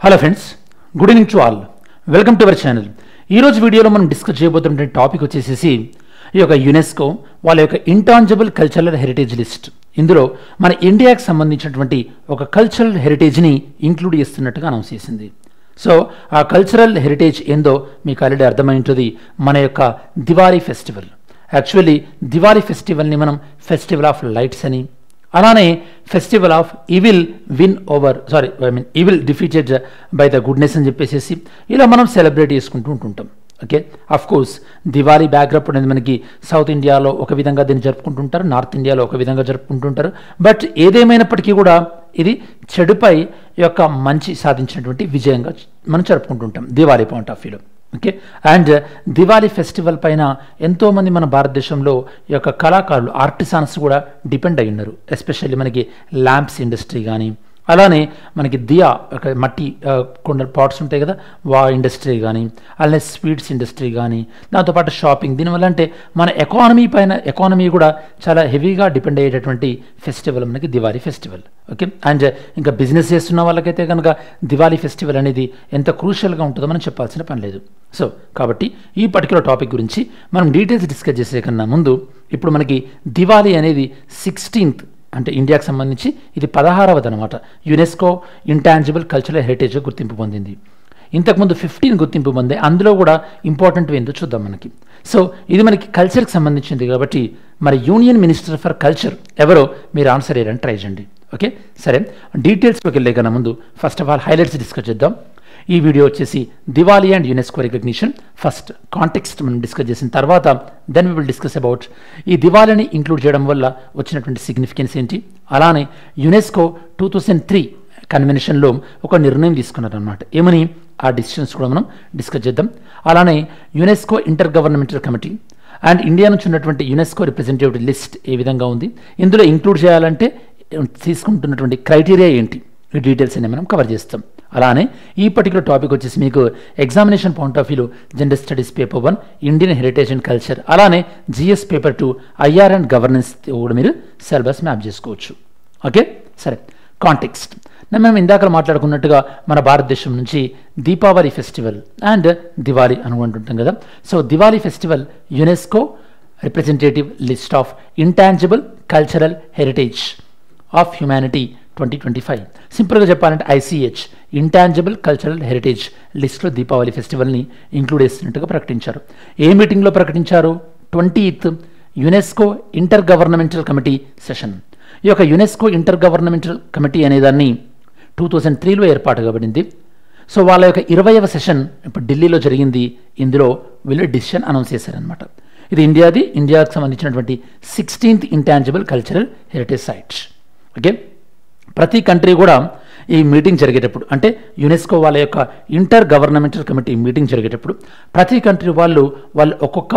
Hello friends, good evening to all. Welcome to our channel. ఈరోజు వీడియోలో మనం discuss చేయబోతున్న టాపిక్ వచ్చేసి ఈ యొక్క యునెస్కో వాళ్ళ యొక్క ఇంటాంజిబుల్ కల్చరల్ హెరిటేజ్ లిస్ట్. ఇందులో మన ఇండియాకి సంబంధించినటువంటి ఒక కల్చరల్ హెరిటేజ్ని ఇంక్లూడ్ చేస్తున్నట్టుగా అనౌన్స్ చేసింది. సో ఆ కల్చరల్ హెరిటేజ్ ఏందో మీకు ఆల్రెడీ అర్థమై ఉంటుంది. మన యొక్క దివాళీ ఫెస్టివల్. యాక్చువల్లీ దివాళీ ఫెస్టివల్ని మనం ఫెస్టివల్ ఆఫ్ లైట్స్ అని, అలానే festival of evil evil defeated by the goodness అని చెప్పేసి ఇలా మనం సెలబ్రేట్ చేసుకుంటూ ఉంటుంటాం. Okay, of course Diwali background అనేది మనకి సౌత్ ఇండియాలో ఒక విధంగా దీన్ని జరుపుకుంటుంటారు, నార్త్ ఇండియాలో ఒక విధంగా జరుపుకుంటుంటారు. బట్ ఏదేమైనప్పటికీ కూడా ఇది చెడుపై యొక్క మంచి సాధించినటువంటి విజయంగా మనం జరుపుకుంటుంటాం దివాళీ పాయింట్ ఆఫ్ వ్యూలో. ఓకే, అండ్ దివాళీ ఫెస్టివల్ పైన ఎంతోమంది మన భారతదేశంలో ఈ యొక్క కళాకారులు, ఆర్టిసాన్స్ కూడా డిపెండ్ అయి ఉన్నారు. ఎస్పెషల్లీ మనకి ల్యాంప్స్ ఇండస్ట్రీ కానీ, అలానే మనకి దియా ఒక మట్టి కొండ పాట్స్ ఉంటాయి కదా, వా ఇండస్ట్రీ కానీ, అలానే స్వీట్స్ ఇండస్ట్రీ కానీ, దాంతోపాటు షాపింగ్. దీనివల్ల అంటే మన ఎకానమీ కూడా చాలా హెవీగా డిపెండ్ అయ్యేటటువంటి ఫెస్టివల్ మనకి దివాళీ ఫెస్టివల్. ఓకే, అండ్ ఇంకా బిజినెస్ చేస్తున్న వాళ్ళకైతే కనుక దివాళీ ఫెస్టివల్ అనేది ఎంత క్రూషియల్గా ఉంటుందో మనం చెప్పాల్సిన పని లేదు. సో కాబట్టి ఈ పర్టికులర్ టాపిక్ గురించి మనం డీటెయిల్స్ డిస్కస్ చేసే కన్నా ముందు ఇప్పుడు మనకి దివాళీ అనేది 16th అంటే ఇండియాకి సంబంధించి ఇది 16వది అనమాట. యునెస్కో ఇంటాంజిబుల్ కల్చరల్ హెరిటేజ్ గుర్తింపు పొందింది. ఇంతకుముందు 15 గుర్తింపు పొందే, అందులో కూడా ఇంపార్టెంట్ ఏందో చూద్దాం మనకి. సో ఇది మనకి కల్చర్కి సంబంధించింది కాబట్టి మరి యూనియన్ మినిస్టర్ ఫర్ కల్చర్ ఎవరో మీరు ఆన్సర్ చేయడానికి ట్రై చేయండి. ఓకే, సరే డీటెయిల్స్లోకి వెళ్ళే కన్నా ముందు first of all highlights discuss చేద్దాం. ఈ వీడియో వచ్చేసి Diwali and UNESCO recognition. First context మనం డిస్కస్ చేసిన తర్వాత then we will discuss about ఈ దివాళీని ఇంక్లూడ్ చేయడం వల్ల వచ్చినటువంటి సిగ్నిఫికెన్స్ ఏంటి. అలానే యునెస్కో 2003 కన్వెన్షన్లో ఒక నిర్ణయం తీసుకున్నారనమాట. ఏమని ఆ డిసిషన్స్ కూడా మనం డిస్కస్ చేద్దాం. అలానే UNESCO inter governmental committee and India నుంచి ఉన్నటువంటి యునెస్కో రిప్రజెంటేటివ్ లిస్ట్ ఏ విధంగా ఉంది, ఇందులో ఇంక్లూడ్ చేయాలంటే తీసుకుంటున్నటువంటి క్రైటీరియా ఏంటి, ఈ డీటెయిల్స్ అన్ని మనం కవర్ చేస్తాం. అలానే ఈ పర్టికులర్ టాపిక్ వచ్చేసి మీకు ఎగ్జామినేషన్ పాయింట్ ఆఫ్ వ్యూలో general studies paper 1 Indian heritage and culture, అలానే GS paper 2 IR and governance కూడా మీరు సిలబస్ మ్యాప్ చేసుకోవచ్చు. ఓకే, సరే కాంటెక్స్ట్. మేము ఇందాక మాట్లాడుకున్నట్టుగా మన భారతదేశం నుంచి దీపావళి ఫెస్టివల్ అండ్ దివాళీ అనుకుంటుంటాం కదా. So Diwali festival UNESCO representative list of intangible cultural heritage of humanity 2025. సింపుల్గా చెప్పాలంటే ICH ఇంటాంజిబుల్ కల్చరల్ హెరిటేజ్ లిస్ట్లో దీపావళి ఫెస్టివల్ని ఇంక్లూడ్ చేస్తున్నట్టుగా ప్రకటించారు. ఏ మీటింగ్లో ప్రకటించారు? 20th UNESCO inter governmental committee session. ఈ యొక్క యునెస్కో ఇంటర్ గవర్నమెంటల్ కమిటీ అనేదాన్ని 2003లో ఏర్పాటు కాబడింది. సో వాళ్ళ యొక్క 20వ సెషన్ ఇప్పుడు ఢిల్లీలో జరిగింది. ఇందులో వీళ్ళు డిసిషన్ అనౌన్స్ చేశారనమాట. ఇది ఇండియాకి సంబంధించినటువంటి 16th intangible cultural heritage sites. Okay, ప్రతి కంట్రీ కూడా ఈ మీటింగ్ జరిగేటప్పుడు, అంటే యునెస్కో వాళ్ళ యొక్క ఇంటర్ గవర్నమెంటల్ కమిటీ మీటింగ్ జరిగేటప్పుడు ప్రతి కంట్రీ వాళ్ళు ఒక్కొక్క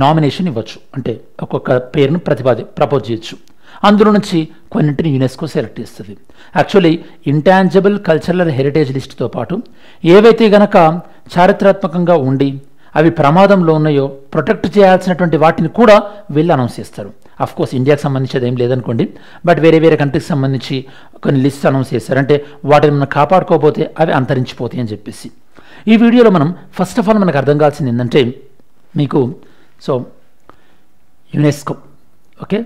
నామినేషన్ ఇవ్వచ్చు, అంటే ఒక్కొక్క పేరును ప్రపోజ్ చేయొచ్చు. అందులో నుంచి కొన్నింటిని యునెస్కో సెలెక్ట్ చేస్తుంది. యాక్చువల్లీ ఇంటాంజిబుల్ కల్చరల్ హెరిటేజ్ లిస్టుతో పాటు ఏవైతే గనక చారిత్రాత్మకంగా ఉండి అవి ప్రమాదంలో ఉన్నాయో ప్రొటెక్ట్ చేయాల్సినటువంటి వాటిని కూడా వీళ్ళు అనౌన్స్ చేస్తారు. అఫ్ కోర్స్ ఇండియాకి సంబంధించి అదేం లేదనుకోండి, బట్ వేరే కంట్రీకి సంబంధించి కొన్ని లిస్ట్ అనౌన్స్ చేస్తారు. అంటే వాటిని మనం కాపాడుకోకపోతే అవి అంతరించిపోతాయి అని చెప్పేసి. ఈ వీడియోలో మనం ఫస్ట్ ఆఫ్ ఆల్ మనకు అర్థం కావాల్సింది ఏంటంటే మీకు so UNESCO. Okay,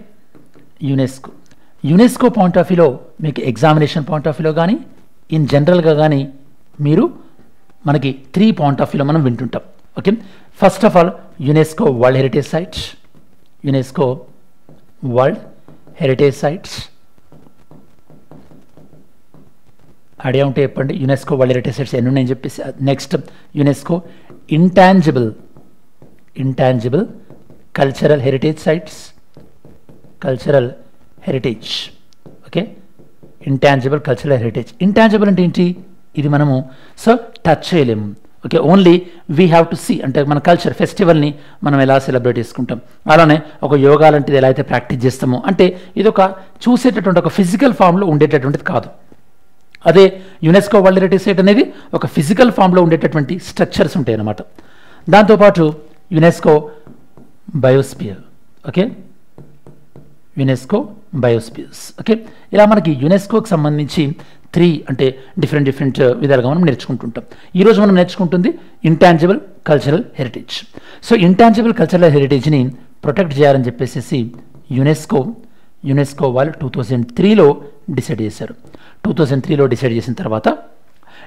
UNESCO point of వ్యూలో మీకు ఎగ్జామినేషన్ పాయింట్ ఆఫ్ వ్యూలో కానీ ఇన్ జనరల్గా కానీ మీరు మనకి 3 పాయింట్ ఆఫ్ వ్యూలో మనం వింటుంటాం. Okay, first of all UNESCO world heritage sites, UNESCO world heritage sites. Idea ఉంటే చెప్పండి యునెస్కో వరల్డ్ హెరిటేజ్ సైట్స్ ఎన్ని ఉన్నాయని చెప్పేసి. Next UNESCO intangible cultural heritage sites, cultural heritage. Okay, intangible cultural heritage. Intangible అంటే ఏంటి? ఇది మనము టచ్ చేయలేము. Okay, only we have to see. అంటే మన కల్చర్ ఫెస్టివల్ని మనం ఎలా సెలబ్రేట్ చేసుకుంటాం, అలానే ఒక యోగా లాంటిది ఎలా అయితే ప్రాక్టీస్ చేస్తామో, అంటే ఇది ఒక చూసేటటువంటి ఒక ఫిజికల్ ఫామ్లో ఉండేటటువంటిది కాదు. అదే యునెస్కో వరల్డ్ హెరిటేజ్ సైట్ అనేది ఒక ఫిజికల్ ఫామ్లో ఉండేటటువంటి స్ట్రక్చర్స్ ఉంటాయి అన్నమాట. దాంతోపాటు UNESCO biosphere. Okay, UNESCO biospheres. Okay, ఇలా మనకి యునెస్కోకి సంబంధించి 3 అంటే డిఫరెంట్ విధాలుగా మనం నేర్చుకుంటుంటాం. ఈరోజు మనం నేర్చుకుంటుంది intangible cultural heritage. So intangible cultural హెరిటేజ్ని ప్రొటెక్ట్ చేయాలని చెప్పేసి యునెస్కో వాళ్ళు 2003లో డిసైడ్ చేశారు. 2003లో డిసైడ్ చేసిన తర్వాత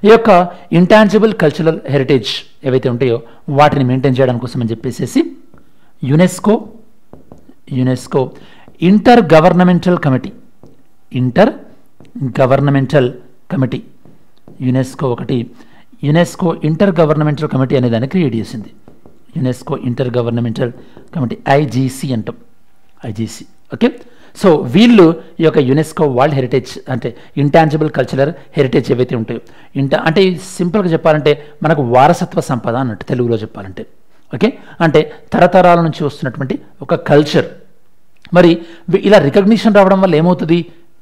ఈ యొక్క ఇంటాంజిబుల్ కల్చరల్ హెరిటేజ్ ఏవైతే ఉంటాయో వాటిని మెయింటైన్ చేయడం కోసం అని చెప్పేసి UNESCO inter governmental committee UNESCO inter governmental committee అనే దాన్ని క్రియేట్ చేసింది. UNESCO inter governmental committee IGC అంటాం, ఐజీసీ. ఓకే, సో వీళ్ళు ఈ యొక్క యునెస్కో వరల్డ్ హెరిటేజ్ అంటే ఇంటాంజిబుల్ కల్చరల్ హెరిటేజ్ ఏవైతే ఉంటాయో అంటే సింపుల్గా చెప్పాలంటే మనకు వారసత్వ సంపద అన్నట్టు తెలుగులో చెప్పాలంటే. ఓకే, అంటే తరతరాల నుంచి వస్తున్నటువంటి ఒక కల్చర్. మరి ఇలా రికగ్నిషన్ రావడం వల్ల ఏమవుతుంది,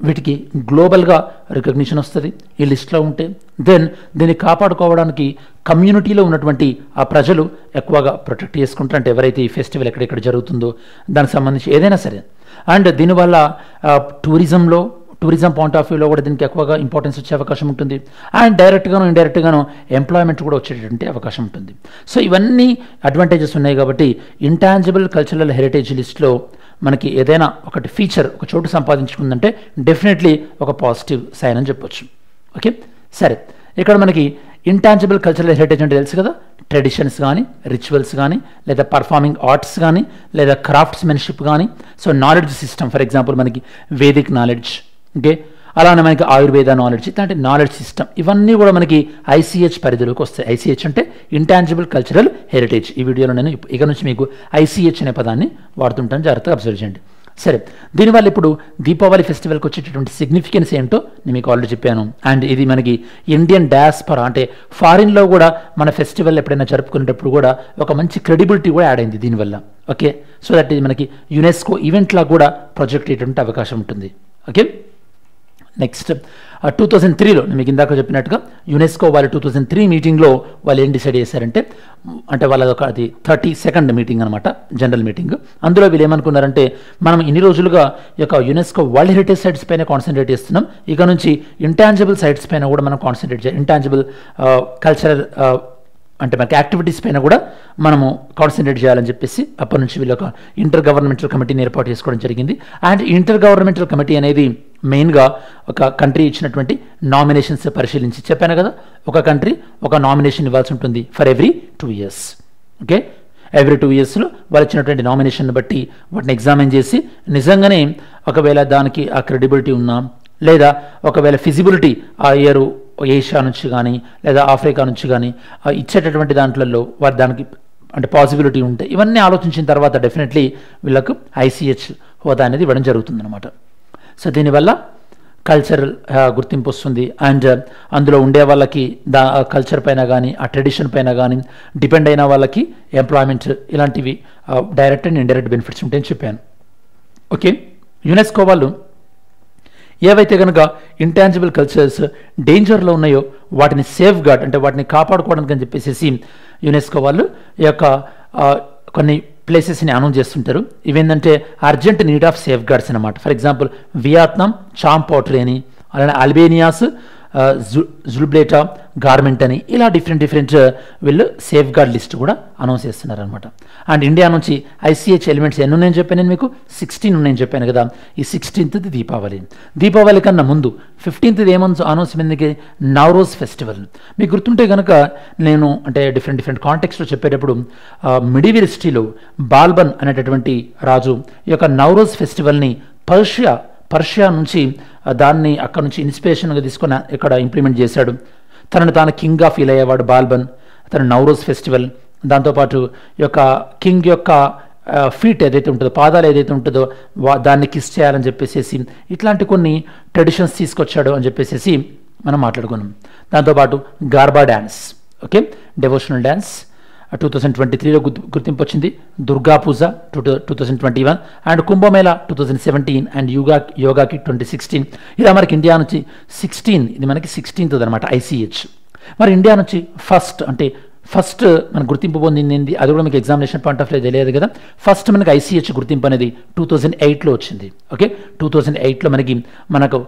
వీటికి గ్లోబల్గా రికగ్నిషన్ వస్తుంది ఈ లిస్ట్లో ఉంటే. దెన్ దీన్ని కాపాడుకోవడానికి కమ్యూనిటీలో ఉన్నటువంటి ఆ ప్రజలు ఎక్కువగా ప్రొటెక్ట్ చేసుకుంటారు. అంటే ఎవరైతే ఈ ఫెస్టివల్ ఎక్కడెక్కడ జరుగుతుందో దానికి సంబంధించి ఏదైనా సరే. అండ్ దీనివల్ల టూరిజం పాయింట్ ఆఫ్ వ్యూలో కూడా దీనికి ఎక్కువగా ఇంపార్టెన్స్ వచ్చే అవకాశం ఉంటుంది. అండ్ డైరెక్ట్గాను ఇండైరెక్ట్గాను ఎంప్లాయ్మెంట్ కూడా వచ్చేటటువంటి అవకాశం ఉంటుంది. సో ఇవన్నీ అడ్వాంటేజెస్ ఉన్నాయి కాబట్టి ఇంటాంజిబుల్ కల్చరల్ హెరిటేజ్ లిస్ట్లో మనకి ఏదైనా ఒకటి ఫీచర్ ఒక చోటు సంపాదించుకుందంటే డెఫినెట్లీ ఒక పాజిటివ్ సైన్ అని చెప్పొచ్చు. ఓకే, సరే, ఇక్కడ మనకి ఇంటాంజిబుల్ కల్చరల్ హెరిటేజ్ అంటే తెలుసు కదా, ట్రెడిషన్స్ కానీ, రిచువల్స్ కానీ, లేదా పర్ఫార్మింగ్ ఆర్ట్స్ కానీ, లేదా క్రాఫ్ట్స్మెన్షిప్ కానీ. So knowledge system, for example మనకి వేదిక్ నాలెడ్జ్, ఓకే, అలానే మనకి ఆయుర్వేద నాలెడ్జ్, ఇట్లాంటి నాలెడ్జ్ సిస్టమ్ ఇవన్నీ కూడా మనకి ఐసీహెచ్ పరిధిలోకి వస్తాయి. ఐసీహెచ్ అంటే ఇంటాంజిబుల్ కల్చరల్ హెరిటేజ్. ఈ వీడియోలో నేను ఇక నుంచి మీకు ఐసీహెచ్ అనే పదాన్ని వాడుతుంటాను, జాగ్రత్తగా అబ్జర్వ్ చేయండి. సరే, దీనివల్ల ఇప్పుడు దీపావళి ఫెస్టివల్కి వచ్చేటటువంటి సిగ్నిఫికెన్స్ ఏంటో నేను మీకు ఆల్రెడీ చెప్పాను. అండ్ ఇది మనకి ఇండియన్ డయాస్పరా అంటే ఫారిన్లో కూడా మన ఫెస్టివల్ ఎప్పుడైనా జరుపుకునేటప్పుడు కూడా ఒక మంచి క్రెడిబిలిటీ కూడా యాడ్ అయింది దీనివల్ల. ఓకే, సో దట్ ఇది మనకి యునెస్కో ఈవెంట్లా కూడా ప్రొజెక్ట్ అయ్యేటువంటి అవకాశం ఉంటుంది. ఓకే, నెక్స్ట్ 2003లో మీకు ఇందాక చెప్పినట్టుగా యునెస్కో వాళ్ళు 2003 మీటింగ్లో వాళ్ళు ఏం డిసైడ్ చేశారంటే, అంటే వాళ్ళది ఒక అది 32nd మీటింగ్ అనమాట, జనరల్ మీటింగ్. అందులో వీళ్ళు ఏమనుకున్నారంటే, మనం ఇన్ని రోజులుగా ఈ యొక్క యునెస్కో వరల్డ్ హెరిటేజ్ సైట్స్ పైన కాన్సన్ట్రేట్ చేస్తున్నాం, ఇక నుంచి ఇంటాంజిబుల్ సైట్స్ పైన కూడా మనం కాన్సన్ట్రేట్ చేయాలి. ఇంటాంజిబుల్ కల్చరల్ అంటే మనకి యాక్టివిటీస్ పైన కూడా మనము కాన్సన్ట్రేట్ చేయాలని చెప్పేసి అప్పటి నుంచి వీళ్ళు ఒక ఇంటర్ గవర్నమెంటల్ కమిటీని ఏర్పాటు చేసుకోవడం జరిగింది. అండ్ ఇంటర్ గవర్నమెంటల్ కమిటీ అనేది మెయిన్గా ఒక కంట్రీ ఇచ్చినటువంటి నామినేషన్స్ పరిశీలించి, చెప్పాను కదా, ఒక కంట్రీ ఒక నామినేషన్ ఇవ్వాల్సి ఉంటుంది for every 2 years. Okay, every 2 yearsలో వాళ్ళు ఇచ్చినటువంటి నామినేషన్ బట్టి వాటిని ఎగ్జామిన్ చేసి నిజంగానే ఒకవేళ దానికి ఆ క్రెడిబిలిటీ ఉన్నా, లేదా ఒకవేళ ఫిజిబిలిటీ ఆ ఇయర్ ఏషియా నుంచి కానీ లేదా ఆఫ్రికా నుంచి కానీ ఇచ్చేటటువంటి దాంట్లో వారి దానికి అంటే పాసిబిలిటీ ఉంటే, ఇవన్నీ ఆలోచించిన తర్వాత డెఫినెట్లీ వీళ్ళకు ఐసీహెచ్ హోదా అనేది ఇవ్వడం జరుగుతుందన్నమాట. సో దీనివల్ల కల్చరల్ గుర్తింపు వస్తుంది. అండ్ అందులో ఉండే వాళ్ళకి కల్చర్ పైన కానీ ఆ ట్రెడిషన్ పైన కానీ డిపెండ్ అయిన వాళ్ళకి ఎంప్లాయ్మెంట్ ఇలాంటివి డైరెక్ట్ అండ్ ఇండైరెక్ట్ బెనిఫిట్స్ ఉంటాయని చెప్పాను. ఓకే, యునెస్కో వాళ్ళు ఏవైతే కనుక ఇంటాంజిబుల్ కల్చర్స్ డేంజర్లో ఉన్నాయో వాటిని సేఫ్ గార్డ్ అంటే వాటిని కాపాడుకోవడానికి అని చెప్పేసి యునెస్కో వాళ్ళు ఈ యొక్క కొన్ని ప్లేసెస్ని అనౌన్స్ చేస్తుంటారు. ఇవేంటంటే urgent need of safeguards అనమాట. For example Vietnam Cham pottery అని, అలానే అల్బేనియాస్ జుల్బ్లేటా గార్మెంట్ అని, ఇలా డిఫరెంట్ వీళ్ళు సేఫ్ గార్డ్ లిస్ట్ కూడా అనౌన్స్ చేస్తున్నారు అనమాట. అండ్ ఇండియా నుంచి ఐసీహెచ్ ఎలిమెంట్స్ ఎన్ని ఉన్నాయని చెప్పాను నేను మీకు, 16 ఉన్నాయని చెప్పాను కదా. ఈ 16th దీపావళి కన్నా ముందు 15th ఏమన్నా అనౌన్స్మెంట్కి నవరోజ్ ఫెస్టివల్. మీకు గుర్తుంటే కనుక నేను అంటే డిఫరెంట్ కాంటెక్స్లో చెప్పేటప్పుడు మిడివల్ హిస్టరీలో బాల్బన్ అనేటటువంటి రాజు ఈ యొక్క నవరోజ్ ఫెస్టివల్ని పర్షియా నుంచి దాన్ని అక్కడ నుంచి ఇన్స్పిరేషన్గా తీసుకొని ఇక్కడ ఇంప్లిమెంట్ చేశాడు. తనను తాను కింగ్గా ఫీల్ అయ్యేవాడు బాల్బన్. తను నవరోజ్ ఫెస్టివల్, దాంతోపాటు ఈ యొక్క కింగ్ యొక్క ఫీట్ ఏదైతే ఉంటుందో, పాదాలు ఏదైతే ఉంటుందో దాన్ని కిస్ చేయాలని చెప్పేసి ఇట్లాంటి కొన్ని ట్రెడిషన్స్ తీసుకొచ్చాడు అని చెప్పేసి మనం మాట్లాడుకున్నాం. దాంతోపాటు garba dance, okay, devotional dance 2023లో గుర్తింపు వచ్చింది. దుర్గా పూజ 2021 అండ్ కుంభమేళా 2017 అండ్ యోగాకి 2016. ఇలా మనకి ఇండియా నుంచి 16, ఇది మనకి 16th అనమాట ఐసీహెచ్. మరి ఇండియా నుంచి ఫస్ట్ మనకు గుర్తింపు పొందింది, అది కూడా మీకు ఎగ్జామినేషన్ పాయింట్ ఆఫ్ వ్యూ తెలియదు కదా. ఫస్ట్ మనకి ఐసీహెచ్ గుర్తింపు అనేది 2008లో వచ్చింది. ఓకే, 2008లో మనకు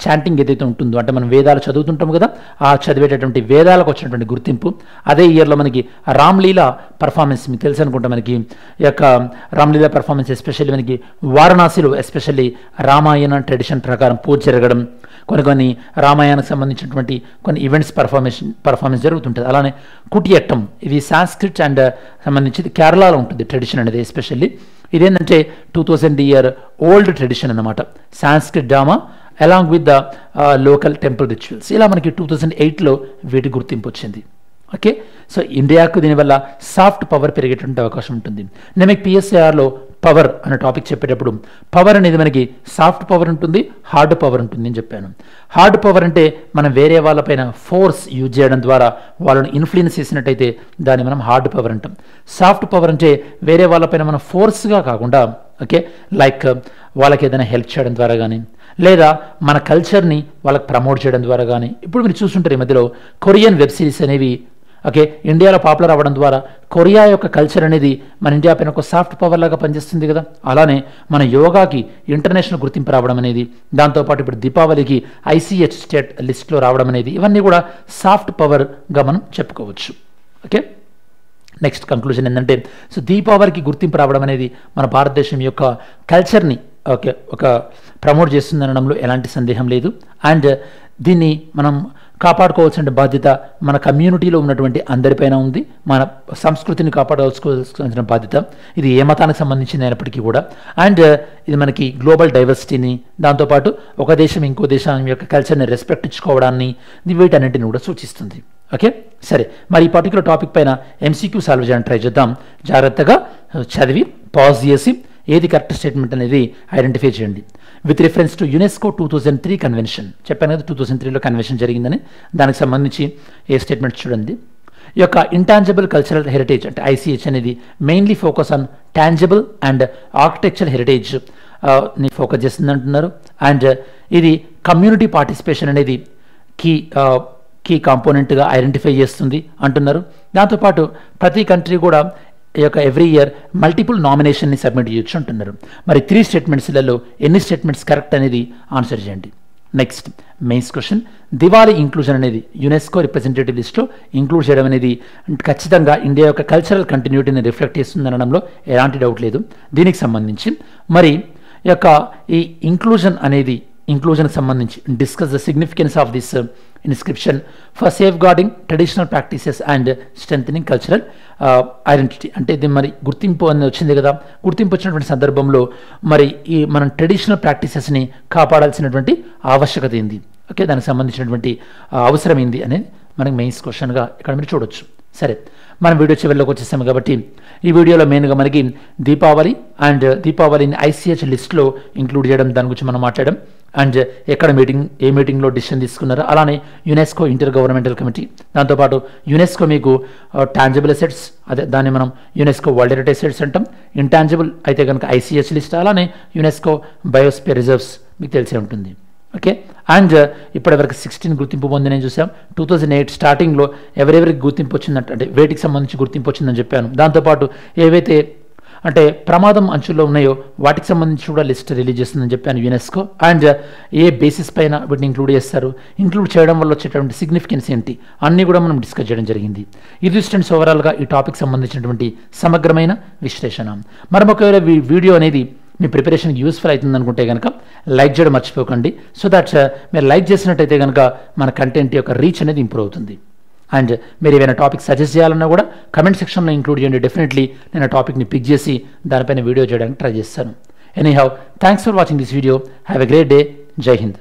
చాంటింగ్ ఏదైతే ఉంటుందో, అంటే మనం వేదాలు చదువుతుంటాం కదా, ఆ చదివేటటువంటి వేదాలకు వచ్చినటువంటి గుర్తింపు. అదే ఇయర్లో మనకి రామ్లీలా పర్ఫార్మెన్స్ మీకు తెలుసు అనుకుంటా, మనకి ఈ యొక్క రామ్లీలా పర్ఫార్మెన్స్ ఎస్పెషల్లీ మనకి వారణాసిలో ఎస్పెషల్లీ రామాయణ ట్రెడిషన్ ప్రకారం పూజ జరగడం, కొన్ని రామాయణానికి సంబంధించినటువంటి కొన్ని ఈవెంట్స్ పర్ఫార్మెన్స్ జరుగుతుంటుంది. అలానే కుటియట్టం, ఇది సాంస్క్రిట్ అండ్ సంబంధించి కేరళలో ఉంటుంది ట్రెడిషన్ అనేది. ఎస్పెషల్లీ ఇదేంటంటే 2000 ఇయర్ ఓల్డ్ ట్రెడిషన్ అన్నమాట. Sanskrit drama along with the local temple rituals. ఇలా మనకి 2008లో వీటి గుర్తింపు వచ్చింది. ఓకే, సో ఇండియాకు దీనివల్ల సాఫ్ట్ పవర్ పెరిగేటువంటి అవకాశం ఉంటుంది. నేను మీకు పిఎస్ఐఆర్లో పవర్ అనే టాపిక్ చెప్పేటప్పుడు పవర్ అనేది మనకి సాఫ్ట్ పవర్ ఉంటుంది, హార్డ్ పవర్ ఉంటుంది అని చెప్పాను. హార్డ్ పవర్ అంటే మనం వేరే వాళ్ళపైన ఫోర్స్ యూజ్ చేయడం ద్వారా వాళ్ళని ఇన్ఫ్లుయెన్స్ చేసినట్టయితే దాన్ని మనం హార్డ్ పవర్ అంటాం. సాఫ్ట్ పవర్ అంటే వేరే వాళ్ళపైన మనం ఫోర్స్గా కాకుండా, ఓకే, లైక్ వాళ్ళకి ఏదైనా హెల్ప్ చేయడం ద్వారా కానీ, లేదా మన కల్చర్ని వాళ్ళకి ప్రమోట్ చేయడం ద్వారా కానీ. ఇప్పుడు మీరు చూస్తుంటారు ఈ మధ్యలో కొరియన్ వెబ్ సిరీస్ అనేవి ఓకే ఇండియాలో పాపులర్ అవ్వడం ద్వారా కొరియా యొక్క కల్చర్ అనేది మన ఇండియా పైన ఒక సాఫ్ట్ పవర్ లాగా పనిచేస్తుంది కదా. అలానే మన యోగాకి ఇంటర్నేషనల్ గుర్తింపు రావడం అనేది, దాంతోపాటు ఇప్పుడు దీపావళికి ఐసీహెచ్ స్టేట్ లిస్ట్లో రావడం అనేది, ఇవన్నీ కూడా సాఫ్ట్ పవర్గా మనం చెప్పుకోవచ్చు. ఓకే, నెక్స్ట్ కంక్లూజన్ ఏంటంటే, సో దీపావళికి గుర్తింపు రావడం అనేది మన భారతదేశం యొక్క కల్చర్ని ఓకే ఒక ప్రమోట్ చేస్తుందనడంలో ఎలాంటి సందేహం లేదు. అండ్ దీన్ని మనం కాపాడుకోవాల్సిన బాధ్యత మన కమ్యూనిటీలో ఉన్నటువంటి అందరిపైన ఉంది. మన సంస్కృతిని కాపాడుకోవాల్సిన బాధ్యత ఇది ఏ మతానికి సంబంధించింది అయినప్పటికీ కూడా. అండ్ ఇది మనకి గ్లోబల్ డైవర్సిటీని, దాంతోపాటు ఒక దేశం ఇంకో దేశం యొక్క కల్చర్ని రెస్పెక్ట్ ఇచ్చుకోవడాన్ని, వీటన్నింటిని కూడా సూచిస్తుంది. ఓకే, సరే, మరి ఈ పర్టికులర్ టాపిక్ పైన ఎంసీక్యూ సాల్వ్ చేయడానికి ట్రై చేద్దాం. జాగ్రత్తగా చదివి పాజ్ చేసి ఏది కరెక్ట్ స్టేట్మెంట్ అనేది ఐడెంటిఫై చేయండి. With reference to UNESCO 2003 convention, చెప్పాను కదా 2003లో కన్వెన్షన్ జరిగిందని, దానికి సంబంధించి ఏ స్టేట్మెంట్ చూడండి. ఈ యొక్క ఇంటాంజిబుల్ కల్చరల్ హెరిటేజ్ అంటే ఐసీహెచ్ అనేది mainly focus on tangible and architectural heritage ని ఫోకస్ చేస్తుంది అంటున్నారు. అండ్ ఇది కమ్యూనిటీ పార్టిసిపేషన్ అనేది కీ కాంపోనెంట్గా ఐడెంటిఫై చేస్తుంది అంటున్నారు. దాంతోపాటు ప్రతి కంట్రీ కూడా ఈ యొక్క ఎవ్రీ ఇయర్ మల్టిపుల్ నామినేషన్ని సబ్మిట్ చేయొచ్చు అంటున్నారు. మరి 3 స్టేట్మెంట్స్లలో ఎన్ని స్టేట్మెంట్స్ కరెక్ట్ అనేది ఆన్సర్ చేయండి. Next mains question, Diwali inclusion అనేది యునెస్కో రిప్రజెంటేటివ్ లిస్ట్లో ఇంక్లూడ్ చేయడం అనేది ఖచ్చితంగా ఇండియా యొక్క కల్చరల్ కంటిన్యూటీని రిఫ్లెక్ట్ చేస్తుంది అనడంలో ఎలాంటి డౌట్ లేదు. దీనికి సంబంధించి మరి ఈ ఇంక్లూజన్ అనేది ఇంక్లూజన్కి సంబంధించి discuss the significance of this inscription for safe guarding traditional practices and strengthening cultural identity. అంటే ఇది మరి గుర్తింపు అని వచ్చింది కదా, గుర్తింపు వచ్చినటువంటి సందర్భంలో మరి ఈ మనం ట్రెడిషనల్ ప్రాక్టీసెస్ని కాపాడాల్సినటువంటి ఆవశ్యకత ఏంది, ఓకే, దానికి సంబంధించినటువంటి అవసరం ఏంది అనేది మనకి మెయిన్స్ క్వశ్చన్గా ఇక్కడ మీరు చూడొచ్చు. సరే, మనం వీడియో చివరిలోకి వచ్చేసాము కాబట్టి ఈ వీడియోలో మెయిన్గా మనకి దీపావళిని ఐసీహెచ్ లిస్ట్లో ఇంక్లూడ్ చేయడం, దాని గురించి మనం మాట్లాడడం. అండ్ ఎక్కడ ఏ మీటింగ్లో డిసిషన్ తీసుకున్నారో, అలానే యునెస్కో ఇంటర్ గవర్నమెంటల్ కమిటీ, దాంతోపాటు యునెస్కో మీకు టాంజిబుల్ అసెట్స్, అదే దాన్ని మనం యునెస్కో వరల్డ్ హెరిటేజ్ అసెట్స్ అంటాం. ఇంటాంజిబుల్ అయితే కనుక ఐసీహెచ్ లిస్ట్, అలానే యునెస్కో బయోస్పియర్ రిజర్వ్స్ మీకు తెలిసే ఉంటుంది. ఓకే, అండ్ ఇప్పటివరకు 16 గుర్తింపు పొందినని చూసాం. 2008 స్టార్టింగ్లో ఎవరెవరికి గుర్తింపు వచ్చిందంటే అంటే వేటికి సంబంధించి గుర్తింపు వచ్చిందని చెప్పాను. దాంతోపాటు ఏవైతే అంటే ప్రమాదం అంచుల్లో ఉన్నాయో వాటికి సంబంధించి కూడా లిస్ట్ రిలీజ్ చేస్తుందని చెప్పాను యునెస్కో. అండ్ ఏ బేసిస్ పైన వీటిని ఇంక్లూడ్ చేస్తారు, ఇంక్లూడ్ చేయడం వల్ల వచ్చేటువంటి సిగ్నిఫికెన్స్ ఏంటి, అన్నీ కూడా మనం డిస్కస్ చేయడం జరిగింది. ఇది స్టూడెంట్స్ ఓవరాల్గా ఈ టాపిక్ సంబంధించినటువంటి సమగ్రమైన విశ్లేషణ. మరి ఒకవేళ వీడియో అనేది మీ ప్రిపరేషన్కి యూస్ఫుల్ అవుతుంది అనుకుంటే కనుక లైక్ చేయడం మర్చిపోకండి. సో దట్ మీరు లైక్ చేసినట్టయితే కనుక మన కంటెంట్ యొక్క రీచ్ అనేది ఇంప్రూవ్ అవుతుంది. అండ్ మీరు ఏమైనా టాపిక్ సజెస్ట్ చేయాలన్నా కూడా కమెంట్ సెక్షన్లో ఇంక్లూడ్ చేయండి. డెఫినెట్లీ నేను ఆ టాపిక్ని పిక్ చేసి దానిపైన వీడియో చేయడానికి ట్రై చేస్తాను. Anyhow, thanks for watching this video. Have a great day. జై హింద్.